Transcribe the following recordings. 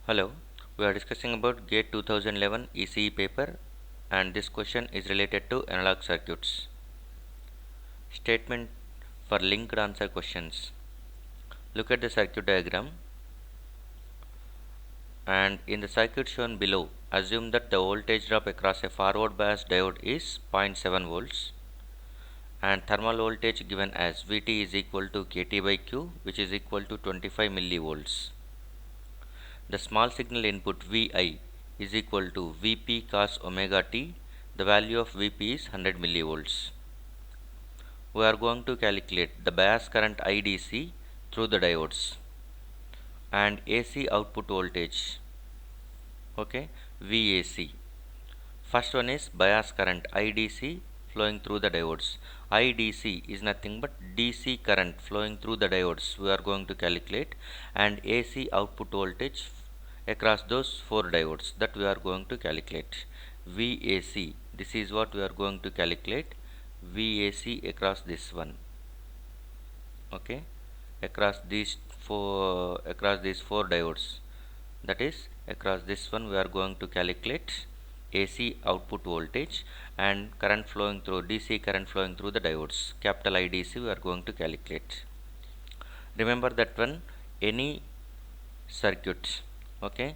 Hello, we are discussing about GATE 2011 ECE paper, and this question is related to analog circuits. Statement for linked answer questions. Look at the circuit diagram, and in the circuit shown below, assume that the voltage drop across a forward bias diode is 0.7 volts and thermal voltage given as Vt is equal to Kt by Q, which is equal to 25 millivolts. The small signal input Vi is equal to Vp cos omega t. The value of Vp is 100 millivolts. We are going to calculate the bias current IDC through the diodes and AC output voltage, okay, VAC. First one is bias current IDC flowing through the diodes. IDC is nothing but DC current flowing through the diodes we are going to calculate, and AC output voltage across those four diodes that we are going to calculate. VAC, this is what we are going to calculate. VAC across this one, okay, across these four diodes, that is across this one we are going to calculate AC output voltage and current flowing through DC current flowing through the diodes, capital IDC, we are going to calculate. Remember that one, any circuit, okay,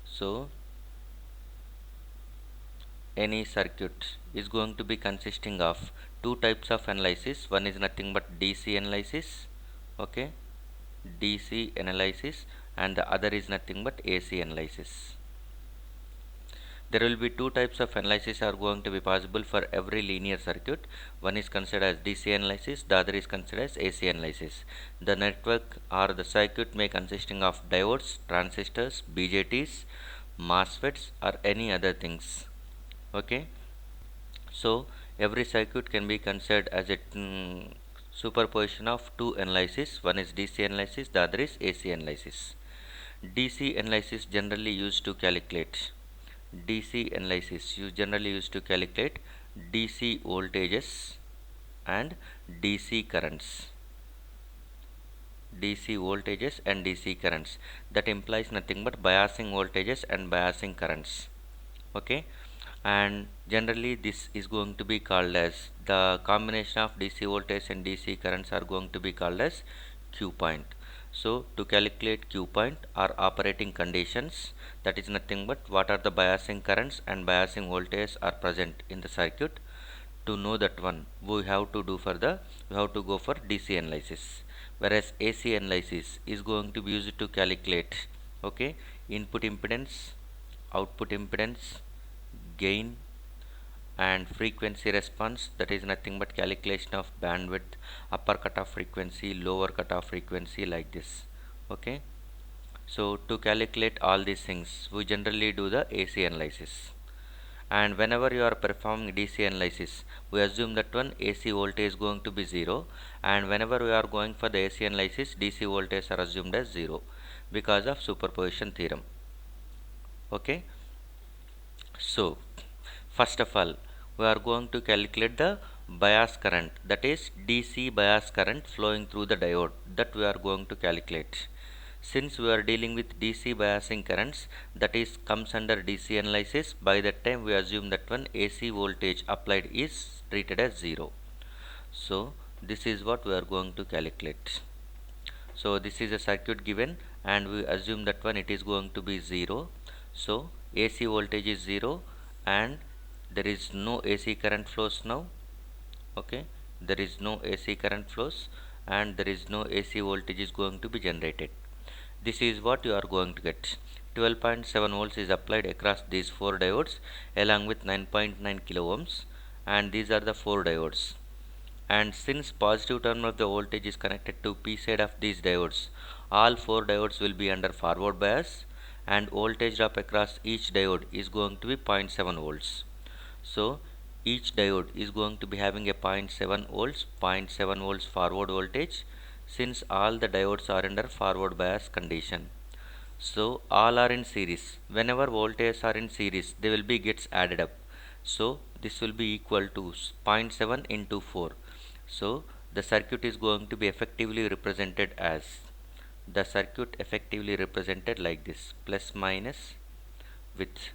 so any circuit is going to be consisting of two types of analysis. One is nothing but DC analysis, okay, DC analysis, and the other is nothing but AC analysis. There will be two types of analysis are going to be possible for every linear circuit. One is considered as DC analysis, the other is considered as AC analysis. The network or the circuit may consisting of diodes, transistors, BJTs, MOSFETs, or any other things, okay. So every circuit can be considered as a superposition of two analysis. One is DC analysis, the other is AC analysis. DC analysis generally used to calculate DC voltages and DC currents. That implies nothing but biasing voltages and biasing currents, okay. And generally this is going to be called as the combination of DC voltage and DC currents are going to be called as Q point. So to calculate Q point or operating conditions, that is nothing but what are the biasing currents and biasing voltages are present in the circuit. To know that one, we have to go for DC analysis, whereas AC analysis is going to be used to calculate, okay, input impedance, output impedance, gain, and frequency response, that is nothing but calculation of bandwidth, upper cutoff frequency, lower cutoff frequency, like this, okay. So to calculate all these things we generally do the AC analysis, and whenever you are performing DC analysis we assume that one AC voltage is going to be 0, and whenever we are going for the AC analysis DC voltage are assumed as 0 because of superposition theorem, okay. So first of all we are going to calculate the bias current, that is DC bias current flowing through the diode, that we are going to calculate. Since we are dealing with DC biasing currents, that is comes under DC analysis, by that time we assume that one AC voltage applied is treated as 0. So this is what we are going to calculate. So this is a circuit given and we assume that one it is going to be 0. So AC voltage is 0 and there is no AC current flows now, okay, there is no AC current flows and there is no AC voltage is going to be generated. This is what you are going to get. 12.7 volts is applied across these four diodes along with 9.9 kilo ohms, and these are the four diodes. And since positive terminal of the voltage is connected to P side of these diodes, all four diodes will be under forward bias and voltage drop across each diode is going to be 0.7 volts. So each diode is going to be having a 0.7 volts forward voltage, since all the diodes are under forward bias condition. So all are in series. Whenever voltages are in series they will be gets added up. So this will be equal to 0.7 into 4. So the circuit is going to be effectively represented as the circuit effectively represented like this, plus minus with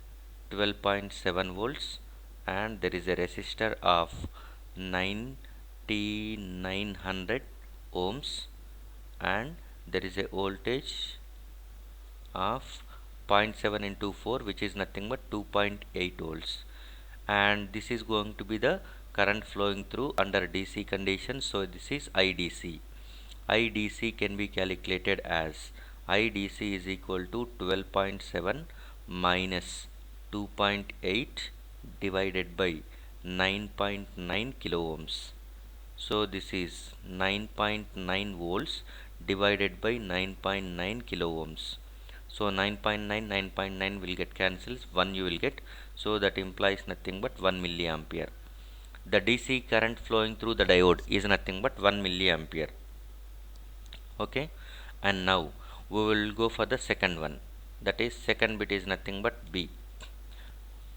12.7 volts, and there is a resistor of 9900 ohms, and there is a voltage of 0.7 into 4, which is nothing but 2.8 volts, and this is going to be the current flowing through under DC conditions. So this is IDC. IDC can be calculated as IDC is equal to 12.7 minus 2.8 divided by 9.9 kilo ohms. So this is 9.9 volts divided by 9.9 kilo ohms. So 9.9, 9.9 will get cancelled, 1 you will get. So that implies nothing but 1 milliampere. The DC current flowing through the diode is nothing but 1 milliampere. Okay, and now we will go for the second one. That is, second bit is nothing but B.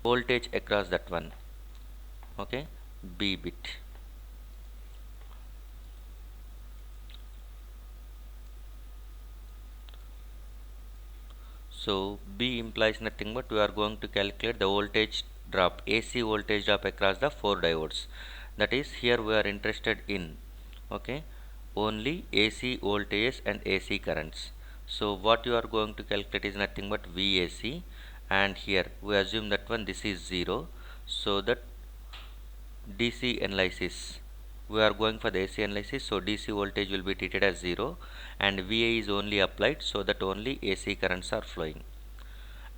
Voltage across that one. Okay, B bit. So B implies nothing but we are going to calculate the voltage drop, AC voltage drop across the 4 diodes. That is, here we are interested in, okay, only AC voltages and AC currents. So what you are going to calculate is nothing but VAC, and here we assume that one this is 0, so that DC analysis, we are going for the AC analysis, so DC voltage will be treated as 0 and VA is only applied, so that only AC currents are flowing.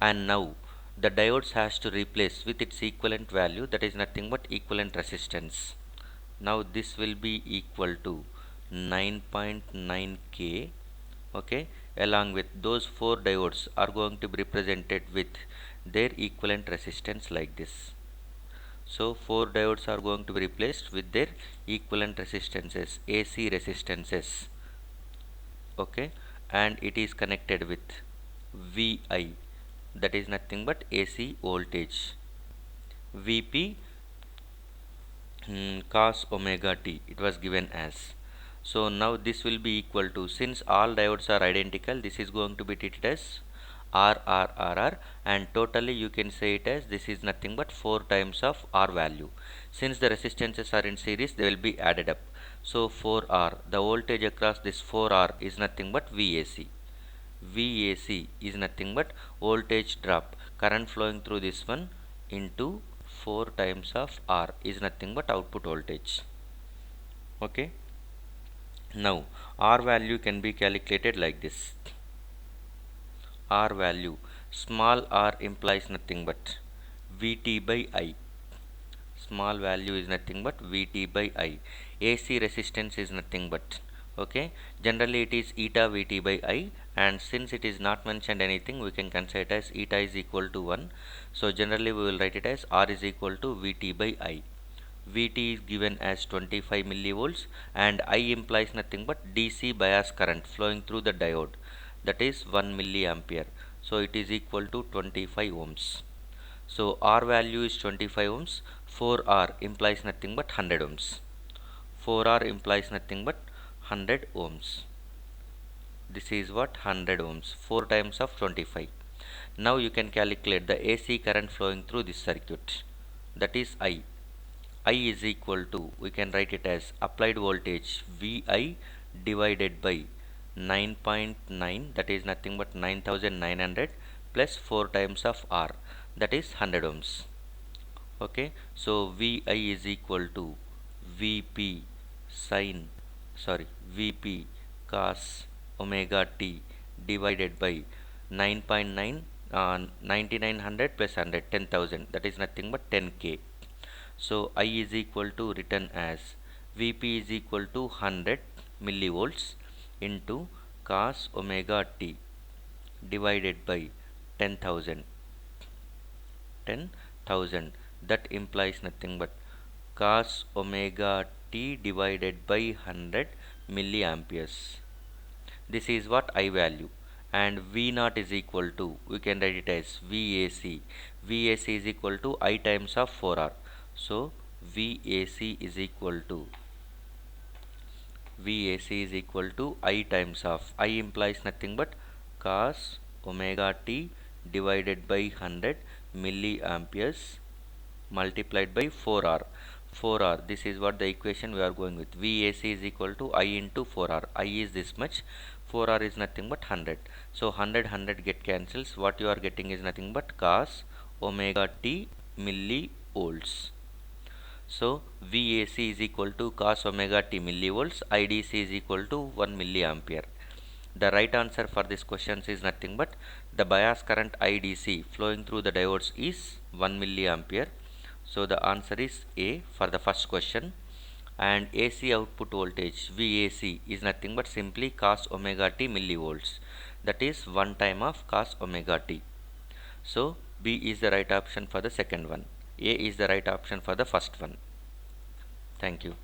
And now the diodes has to replace with its equivalent value, that is nothing but equivalent resistance. Now this will be equal to 9.9k, okay, along with those 4 diodes are going to be represented with their equivalent resistance like this. So 4 diodes are going to be replaced with their equivalent resistances, AC resistances, okay, and it is connected with VI, that is nothing but AC voltage. VP cos omega t it was given as. So now this will be equal to, since all diodes are identical, this is going to be treated as R, and totally you can say it as this is nothing but 4 times of R value. Since the resistances are in series, they will be added up. So 4R, the voltage across this 4R is nothing but VAC. VAC is nothing but voltage drop, current flowing through this one into 4 times of R is nothing but output voltage. Okay. Now R value can be calculated like this. R value, small r implies nothing but Vt by I. Small value is nothing but Vt by I. AC resistance is nothing but, okay, generally it is eta Vt by I, and since it is not mentioned anything, we can consider it as eta is equal to 1. So generally we will write it as R is equal to Vt by I. Vt is given as 25 millivolts and I implies nothing but DC bias current flowing through the diode, that is 1 milliampere. So it is equal to 25 ohms. So R value is 25 ohms. 4R implies nothing but 100 ohms. 4R implies nothing but 100 ohms. This is what 100 ohms, 4 times of 25. Now you can calculate the AC current flowing through this circuit, that is I. I is equal to, we can write it as applied voltage VI divided by 9.9, that is nothing but 9900 plus 4 times of R, that is 100 ohms. Okay, so VI is equal to VP VP cos omega t divided by 9.9 9900 plus 100, 10,000, that is nothing but 10k. So I is equal to written as Vp is equal to 100 millivolts into cos omega t divided by 10,000. That implies nothing but cos omega t divided by 100 milliamperes. This is what I value, and V naught is equal to, we can write it as VAC. VAC is equal to I times of 4R. So VAC is equal to VAC is equal to I times of I implies nothing but cos omega t divided by 100 milliamperes multiplied by 4R. 4R, this is what the equation we are going with. VAC is equal to I into 4R. I is this much, 4R is nothing but 100. So 100 get cancels. What you are getting is nothing but cos omega t millivolts. So VAC is equal to cos omega t millivolts. IDC is equal to 1 milliampere. The right answer for this question is nothing but the bias current IDC flowing through the diodes is 1 milliampere. So the answer is A for the first question. And AC output voltage VAC is nothing but simply cos omega t millivolts. That is 1 time of cos omega t. So B is the right option for the second one. A is the right option for the first one. Thank you.